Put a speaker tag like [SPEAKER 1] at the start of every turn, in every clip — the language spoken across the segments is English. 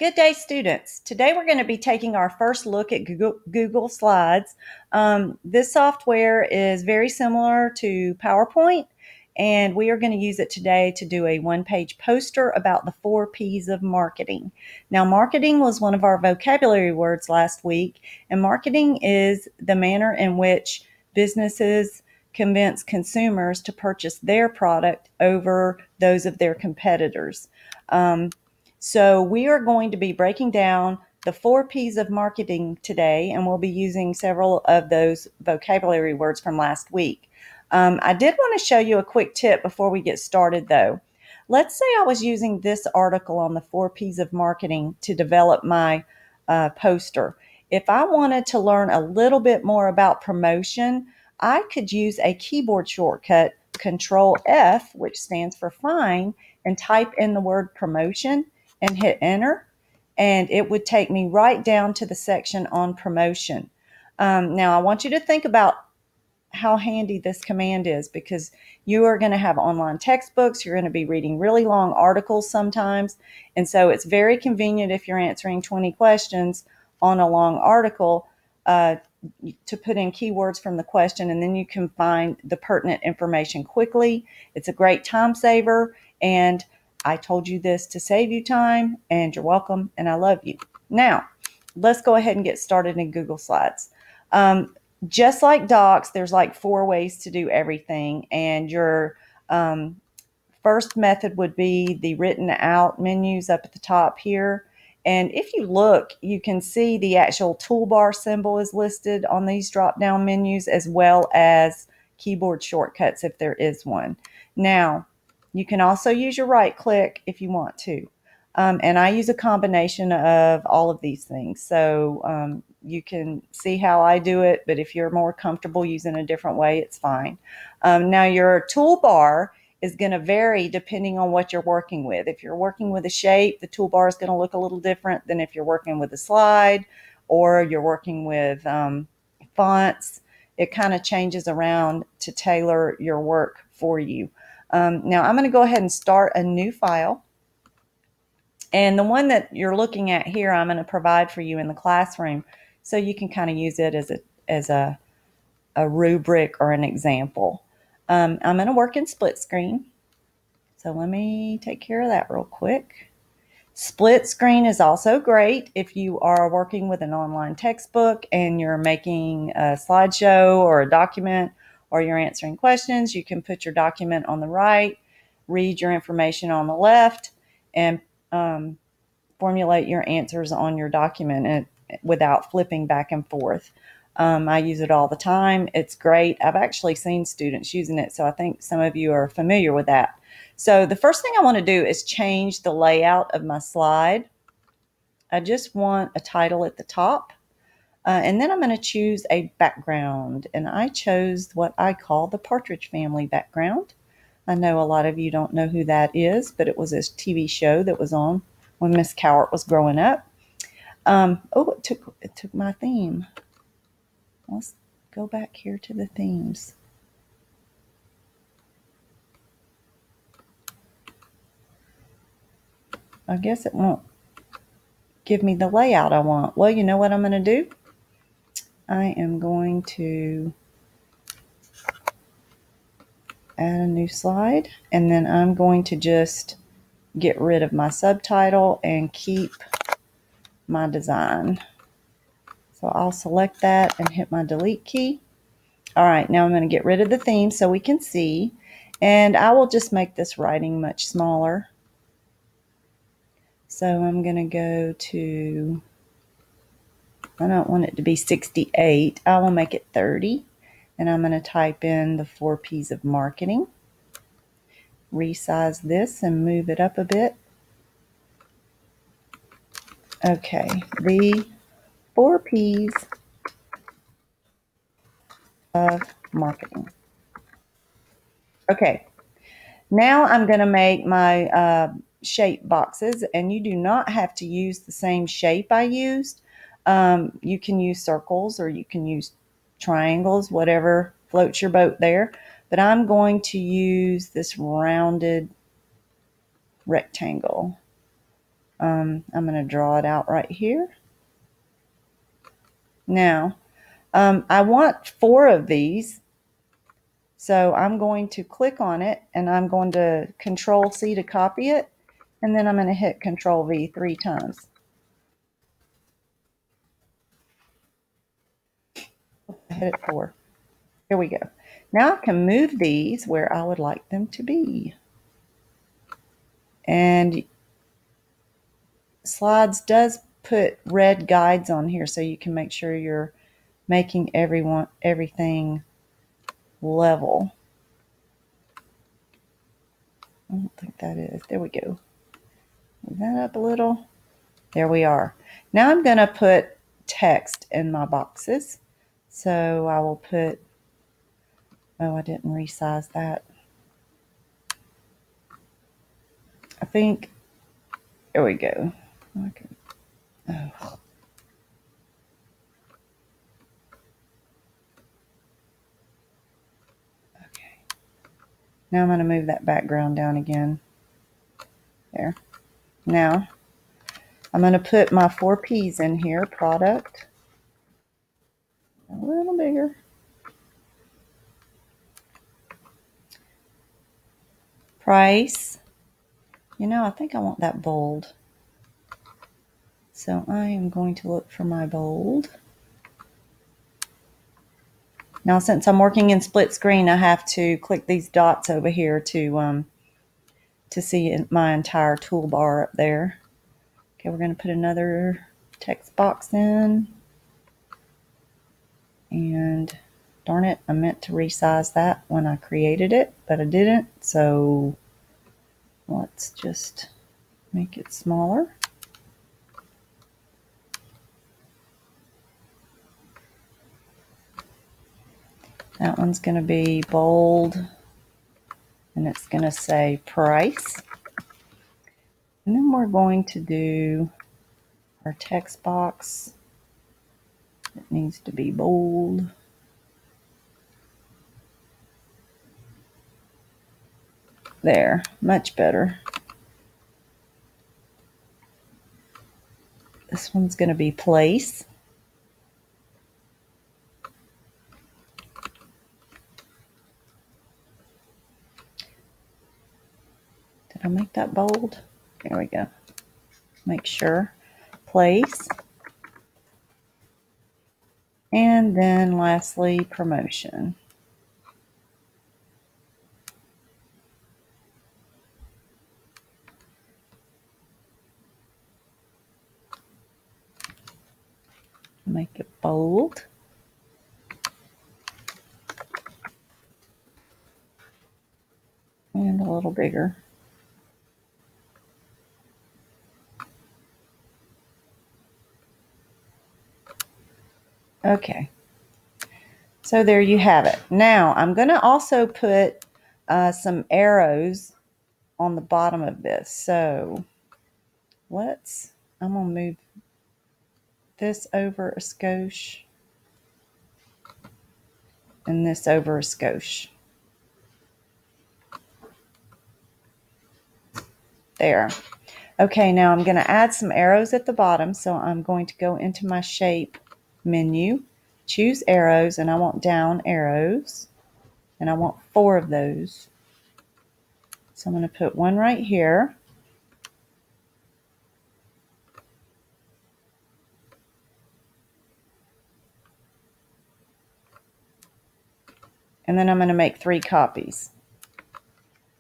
[SPEAKER 1] Good day, students. Today we're going to be taking our first look at Google Slides. This software is very similar to PowerPoint, and we are going to use it today to do a one-page poster about the 4 P's of marketing. Now, marketing was one of our vocabulary words last week, and marketing is the manner in which businesses convince consumers to purchase their product over those of their competitors. So we are going to be breaking down the 4 P's of marketing today, and we'll be using several of those vocabulary words from last week. I did want to show you a quick tip before we get started, though. Let's say I was using this article on the 4 P's of marketing to develop my poster. If I wanted to learn a little bit more about promotion, I could use a keyboard shortcut, Control F, which stands for find, and type in the word promotion and hit enter, and it would take me right down to the section on promotion. Now, I want you to think about how handy this command is, because you are going to have online textbooks, you're going to be reading really long articles sometimes, and so it's very convenient if you're answering 20 questions on a long article to put in keywords from the question, and then you can find the pertinent information quickly. It's a great time saver, and I told you this to save you time, and you're welcome, and I love you. Now, let's go ahead and get started in Google Slides. Just like Docs, there's like 4 ways to do everything, and your first method would be the written out menus up at the top here. And if you look, you can see the actual toolbar symbol is listed on these drop-down menus, as well as keyboard shortcuts if there is one. Now, you can also use your right click if you want to. And I use a combination of all of these things. So you can see how I do it, but if you're more comfortable using a different way, it's fine. Now, your toolbar is going to vary depending on what you're working with. If you're working with a shape, the toolbar is going to look a little different than if you're working with a slide or you're working with fonts. It kind of changes around to tailor your work for you. Now, I'm going to go ahead and start a new file. And the one that you're looking at here, I'm going to provide for you in the classroom, so you can kind of use it as a rubric or an example. I'm going to work in split screen. So let me take care of that real quick. Split screen is also great if you are working with an online textbook and you're making a slideshow or a document, or you're answering questions. You can put your document on the right, read your information on the left, and formulate your answers on your document without flipping back and forth. I use it all the time. It's great. I've actually seen students using it, so I think some of you are familiar with that. So the first thing I want to do is change the layout of my slide. I just want a title at the top. And then I'm going to choose a background, and I chose what I call the Partridge Family background. I know a lot of you don't know who that is, but it was a TV show that was on when Miss Cowart was growing up. Oh, it took my theme. Let's go back here to the themes. I guess it won't give me the layout I want. Well, you know what I'm going to do? I am going to add a new slide, and then I'm going to just get rid of my subtitle and keep my design. So I'll select that and hit my delete key. All right, now I'm going to get rid of the theme so we can see, and I will just make this writing much smaller. So I'm going to go to, I don't want it to be 68. I will make it 30. And I'm going to type in the 4 P's of marketing. Resize this and move it up a bit. Okay, the 4 P's of marketing. Okay, now I'm going to make my shape boxes, and you do not have to use the same shape I used. You can use circles or you can use triangles, whatever floats your boat there. But I'm going to use this rounded rectangle. I'm going to draw it out right here. Now, I want 4 of these, so I'm going to click on it, and I'm going to Control-C to copy it, and then I'm going to hit Control-V 3 times. I hit it 4. Here we go. Now I can move these where I would like them to be. And Slides does put red guides on here so you can make sure you're making everything level. I don't think that is. There we go. Move that up a little. There we are. Now I'm going to put text in my boxes. So I will put, oh, I didn't resize that. I think, there we go. Okay. Oh. Okay. Now I'm going to move that background down again. There. Now I'm going to put my 4 P's in here. Product. A little bigger. Price. You know, I think I want that bold. So I am going to look for my bold. Now, since I'm working in split screen, I have to click these dots over here to see my entire toolbar up there. Okay, we're going to put another text box in. And darn it, I meant to resize that when I created it, but I didn't. So let's just make it smaller. That one's going to be bold, and it's going to say price. And then we're going to do our text box. It needs to be bold. There, much better. This one's going to be place. Did I make that bold? There we go. Make sure. Place. And then lastly, promotion. Make it bold. And a little bigger. Okay, so there you have it. Now I'm going to also put some arrows on the bottom of this. So I'm going to move this over a skosh and this over a skosh. There. Okay, now I'm going to add some arrows at the bottom. So I'm going to go into my shape menu, choose arrows, and I want down arrows, and I want 4 of those. So I'm going to put one right here. And then I'm going to make 3 copies.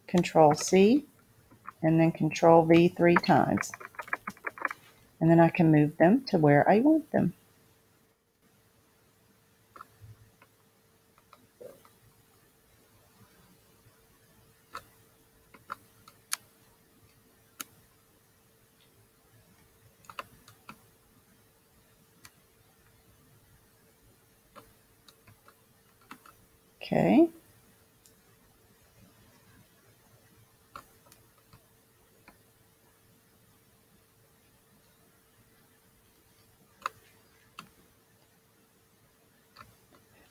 [SPEAKER 1] Control-C, and then Control-V 3 times. And then I can move them to where I want them. Okay.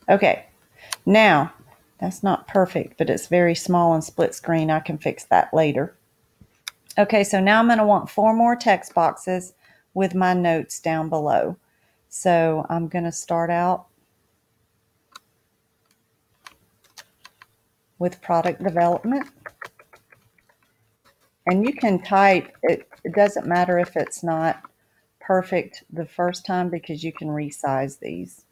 [SPEAKER 1] Okay, now that's not perfect, but it's very small and split screen. I can fix that later. Okay, so now I'm going to want 4 more text boxes with my notes down below. So I'm going to start out with product development. And you can type, it doesn't matter if it's not perfect the first time because you can resize these.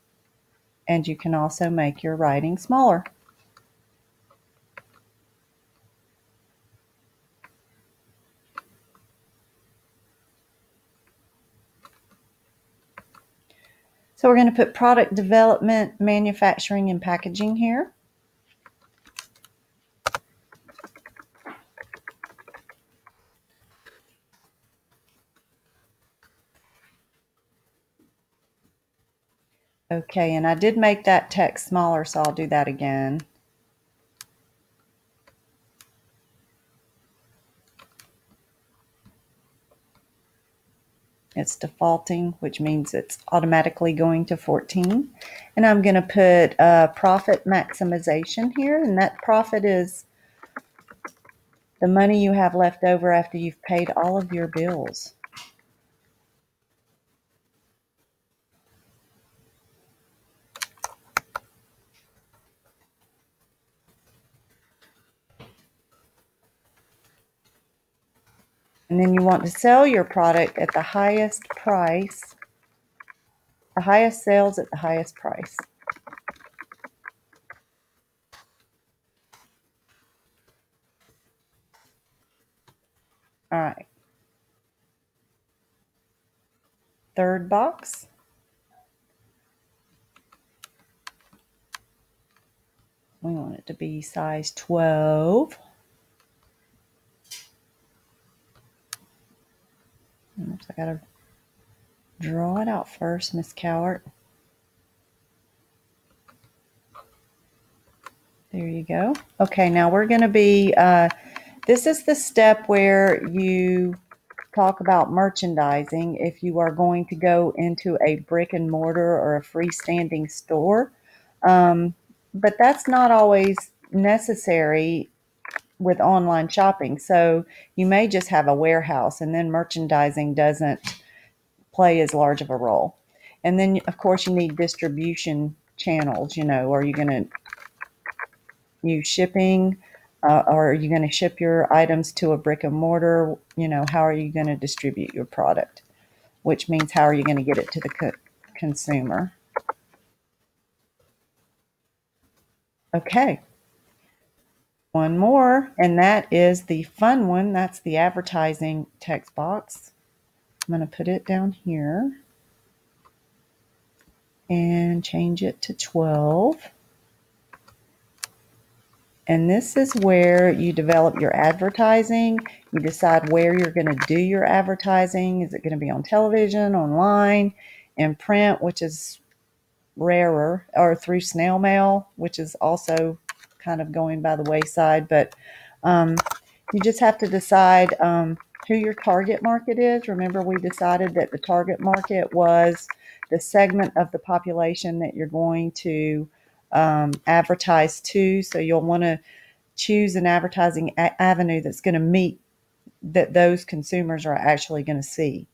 [SPEAKER 1] And you can also make your writing smaller. So we're going to put product development, manufacturing, and packaging here. Okay, and I did make that text smaller, so I'll do that again. It's defaulting, which means it's automatically going to 14. And I'm going to put profit maximization here, and that profit is the money you have left over after you've paid all of your bills. And then you want to sell your product at the highest price, the highest sales at the highest price. All right. Third box. We want it to be size 12. Oops, I gotta draw it out first, Miss Cowart. There you go. Okay, now we're going to be, this is the step where you talk about merchandising if you are going to go into a brick and mortar or a freestanding store. But that's not always necessary with online shopping. So you may just have a warehouse and then merchandising doesn't play as large of a role. And then, of course, you need distribution channels. You know, are you going to use shipping? Or are you going to ship your items to a brick and mortar? You know, how are you going to distribute your product? Which means how are you going to get it to the consumer? Okay, one more, and that is the fun one. That's the advertising text box. I'm going to put it down here and change it to 12. And this is where you develop your advertising. You decide where you're going to do your advertising. Is it going to be on television, online, in print, which is rarer, or through snail mail, which is also kind of going by the wayside. But you just have to decide who your target market is. Remember, we decided that the target market was the segment of the population that you're going to advertise to. So you'll want to choose an advertising avenue that's going to meet that those consumers are actually going to see.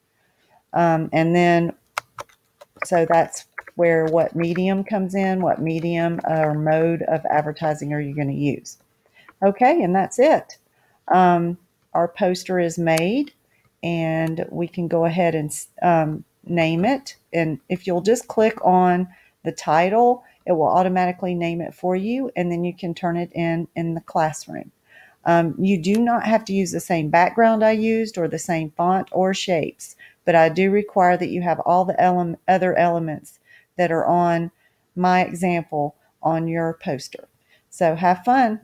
[SPEAKER 1] And then, so that's where what medium comes in, what medium or mode of advertising are you going to use. Okay, and that's it. Our poster is made, and we can go ahead and name it. And if you'll just click on the title, it will automatically name it for you, and then you can turn it in the classroom. You do not have to use the same background I used or the same font or shapes, but I do require that you have all the other elements that are on my example on your poster. So have fun.